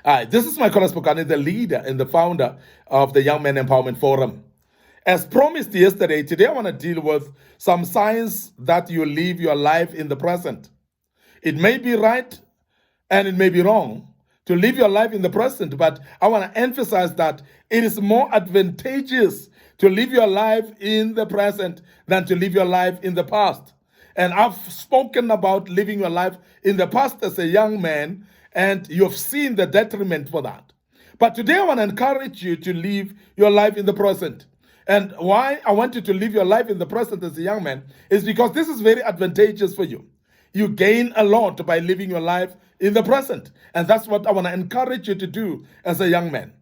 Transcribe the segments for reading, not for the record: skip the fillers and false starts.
This is Michael Spokane, the leader and the founder of the Young Men Empowerment Forum. As promised yesterday, today I want to deal with some signs that you live your life in the present. It may be right and it may be wrong to live your life in the present, but I want to emphasize that it is more advantageous to live your life in the present than to live your life in the past. And I've spoken about living your life in the past as a young man, and you've seen the detriment for that. But today I want to encourage you to live your life in the present. And why I want you to live your life in the present as a young man is because this is very advantageous for you. You gain a lot by living your life in the present. And that's what I want to encourage you to do as a young man.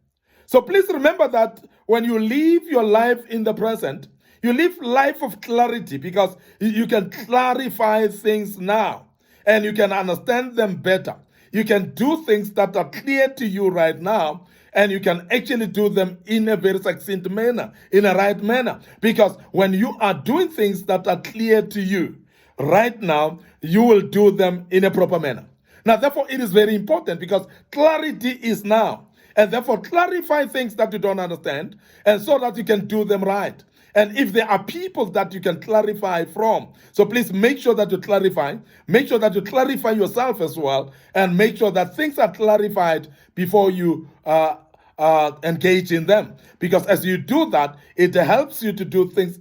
So please remember that when you live your life in the present, you live life of clarity because you can clarify things now and you can understand them better. You can do things that are clear to you right now, and you can actually do them in a very succinct manner, in a right manner. Because when you are doing things that are clear to you right now, you will do them in a proper manner. Now, therefore, it is very important because clarity is now. And therefore, clarify things that you don't understand, and so that you can do them right. And if there are people that you can clarify from, so please make sure that you clarify. Make sure that you clarify yourself as well, and make sure that things are clarified before you engage in them. Because as you do that, it helps you to do things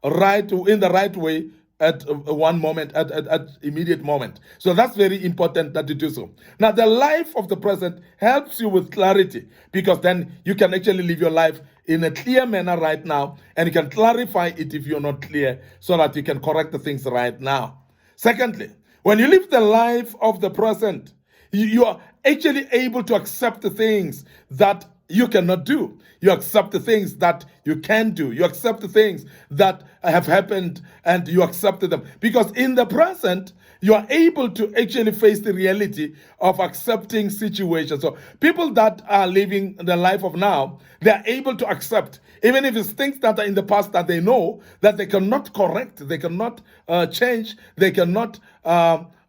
right in the right way at one moment, at immediate moment. So that's very important that you do so. Now, the life of the present helps you with clarity, because then you can actually live your life in a clear manner right now, and you can clarify it if you're not clear, so that you can correct the things right now. Secondly, when you live the life of the present, you are actually able to accept the things that you cannot do. You accept the things that you can do. You accept the things that have happened, and you accept them. Because in the present, you are able to actually face the reality of accepting situations. So people that are living the life of now, they are able to accept, even if it's things that are in the past that they know that they cannot correct, they cannot change, they cannot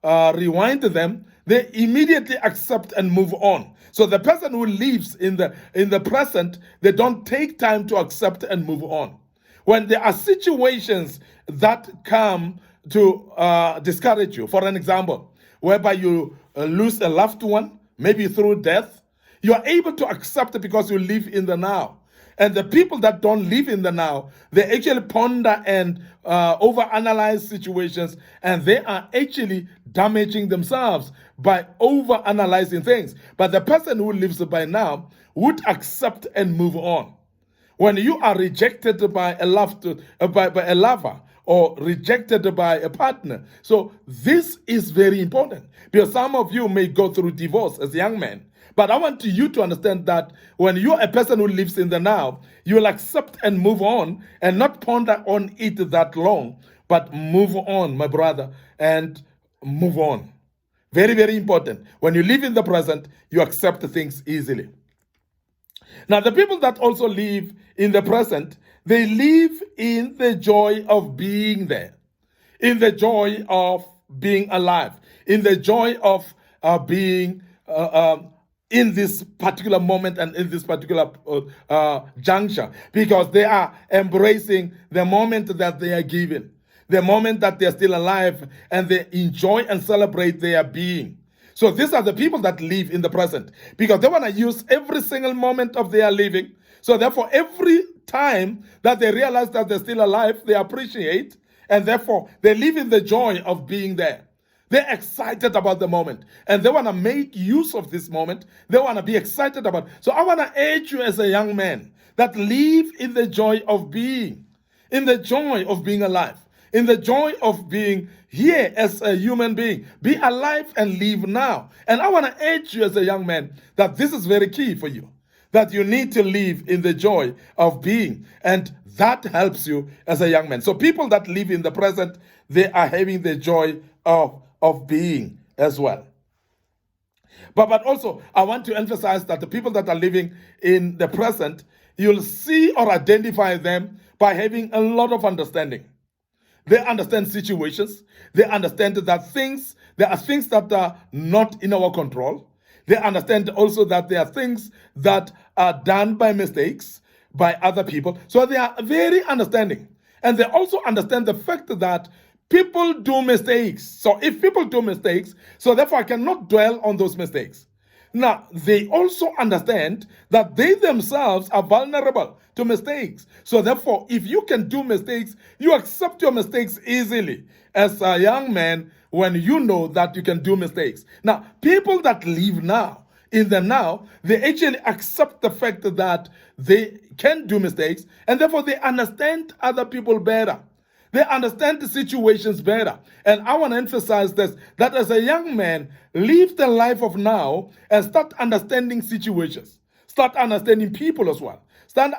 rewind them, they immediately accept and move on. So the person who lives in the present, they don't take time to accept and move on. When there are situations that come to discourage you, for an example, whereby you lose a loved one, maybe through death, you are able to accept it because you live in the now. And the people that don't live in the now, they actually ponder and overanalyze situations, and they are actually damaging themselves by overanalyzing things. But the person who lives by now would accept and move on. When you are rejected by a lover, or rejected by a partner. So this is very important, because some of you may go through divorce as young men. But I want you to understand that when you're a person who lives in the now, you will accept and move on, and not ponder on it that long, but move on, my brother, and move on. Very, very important. When you live in the present, you accept things easily. Now, the people that also live in the present, they live in the joy of being there, in the joy of being alive, in the joy of being in this particular moment and in this particular juncture, because they are embracing the moment that they are given, the moment that they're still alive, and they enjoy and celebrate their being. So these are the people that live in the present, because they want to use every single moment of their living. So therefore, every time that they realize that they're still alive, they appreciate, and therefore they live in the joy of being there. They're excited about the moment, and they want to make use of this moment. They want to be excited about it. So I want to urge you as a young man that live in the joy of being, in the joy of being alive, in the joy of being here as a human being. Be alive and live now. And I want to urge you as a young man that this is very key for you, that you need to live in the joy of being. And that helps you as a young man. So people that live in the present, they are having the joy of being as well. But also, I want to emphasize that the people that are living in the present, you'll see or identify them by having a lot of understanding. They understand situations. They understand that there are things that are not in our control. They understand also that there are things that are done by mistakes by other people. So they are very understanding. And they also understand the fact that people do mistakes. So if people do mistakes, so therefore I cannot dwell on those mistakes. Now, they also understand that they themselves are vulnerable to mistakes. So therefore, if you can do mistakes, you accept your mistakes easily. As a young man, when you know that you can do mistakes. Now, people that live now, in the now, they actually accept the fact that they can do mistakes, and therefore they understand other people better. They understand the situations better. And I want to emphasize this, that as a young man, live the life of now and start understanding situations. Start understanding people as well. Start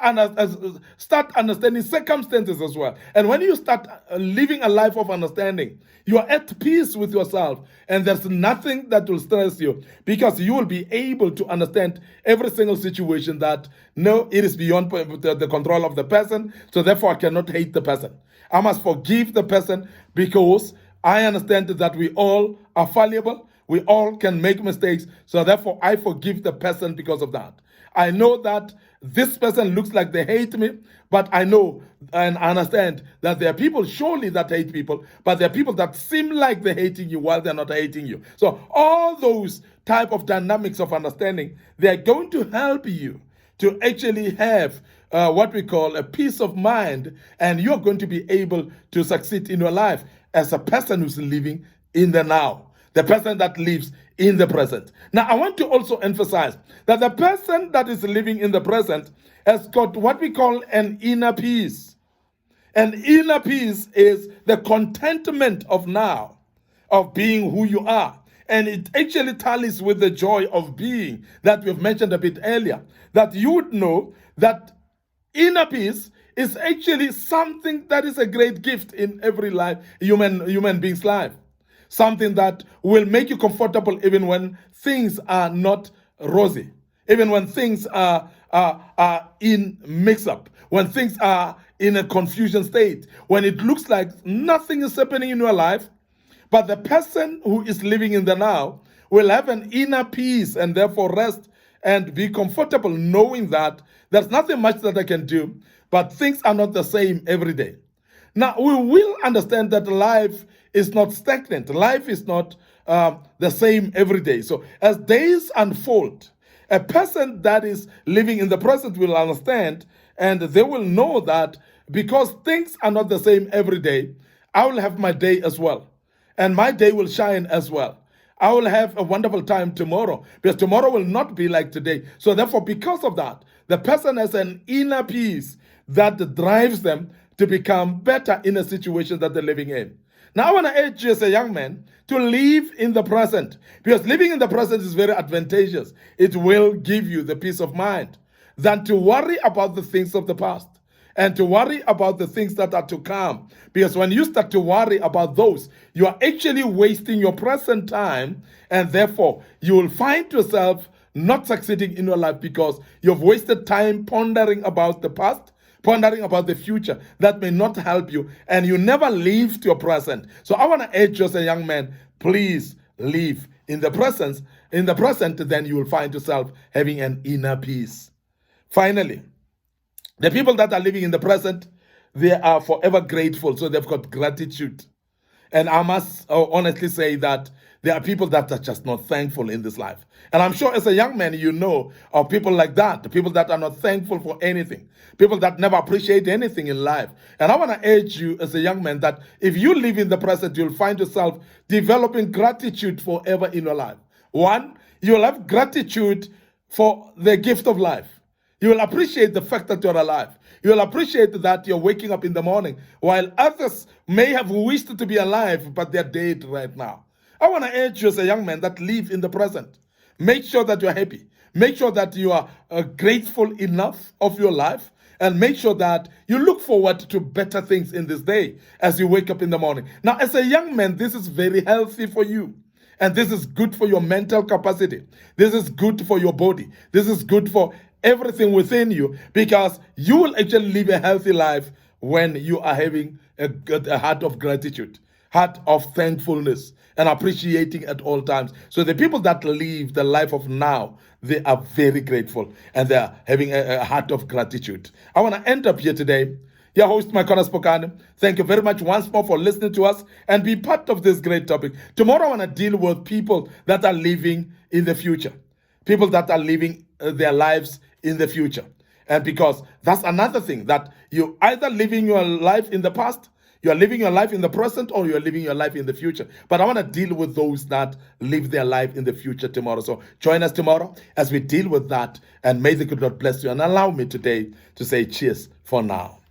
understanding circumstances as well. And when you start living a life of understanding, you are at peace with yourself, and there's nothing that will stress you, because you will be able to understand every single situation that, no, it is beyond the control of the person, so therefore I cannot hate the person. I must forgive the person because I understand that we all are fallible. We all can make mistakes. So therefore, I forgive the person because of that. I know that this person looks like they hate me, but I know and understand that there are people surely that hate people, but there are people that seem like they're hating you while they're not hating you. So all those type of dynamics of understanding, they're going to help you to actually have what we call a peace of mind, and you're going to be able to succeed in your life as a person who's living in the now, the person that lives in the present. Now, I want to also emphasize that the person that is living in the present has got what we call an inner peace. An inner peace is the contentment of now, of being who you are. And it actually tallies with the joy of being that we've mentioned a bit earlier, that you would know that inner peace is actually something that is a great gift in every life, human being's life. Something that will make you comfortable even when things are not rosy, even when things are in mix-up, when things are in a confusion state, when it looks like nothing is happening in your life. But the person who is living in the now will have an inner peace and therefore rest and be comfortable knowing that there's nothing much that I can do, but things are not the same every day. Now, we will understand that life is not stagnant. Life is not the same every day. So as days unfold, a person that is living in the present will understand, and they will know that because things are not the same every day, I will have my day as well. And my day will shine as well. I will have a wonderful time tomorrow, because tomorrow will not be like today. So therefore, because of that, the person has an inner peace that drives them to become better in a situation that they're living in. Now, I want to urge you as a young man to live in the present, because living in the present is very advantageous. It will give you the peace of mind than to worry about the things of the past and to worry about the things that are to come. Because when you start to worry about those, you are actually wasting your present time, and therefore you will find yourself not succeeding in your life because you've wasted time pondering about the past, pondering about the future that may not help you, and you never lived your present. So I want to urge you as a young man, please live in the present, then you will find yourself having an inner peace. Finally, the people that are living in the present, they are forever grateful, so they've got gratitude. And I must honestly say that there are people that are just not thankful in this life. And I'm sure as a young man, you know of people like that, the people that are not thankful for anything, people that never appreciate anything in life. And I want to urge you as a young man that if you live in the present, you'll find yourself developing gratitude forever in your life. One, you'll have gratitude for the gift of life. You will appreciate the fact that you're alive. You will appreciate that you're waking up in the morning, while others may have wished to be alive, but they're dead right now. I want to urge you as a young man that live in the present. Make sure that you're happy. Make sure that you are grateful enough of your life, and make sure that you look forward to better things in this day as you wake up in the morning. Now, as a young man, this is very healthy for you. And this is good for your mental capacity. This is good for your body. This is good for everything within you, because you will actually live a healthy life when you are having a heart of gratitude. heart of thankfulness and appreciating at all times. So the people that live the life of now, they are very grateful and they are having a heart of gratitude. I want to end up here today. Your host, Makona Spokane. Thank you very much once more for listening to us and be part of this great topic. Tomorrow I want to deal with people that are living in the future. People that are living their lives in the future. And because that's another thing, that you either living your life in the past, you are living your life in the present, or you are living your life in the future. But I want to deal with those that live their life in the future tomorrow. So join us tomorrow as we deal with that. And may the good Lord bless you. And allow me today to say cheers for now.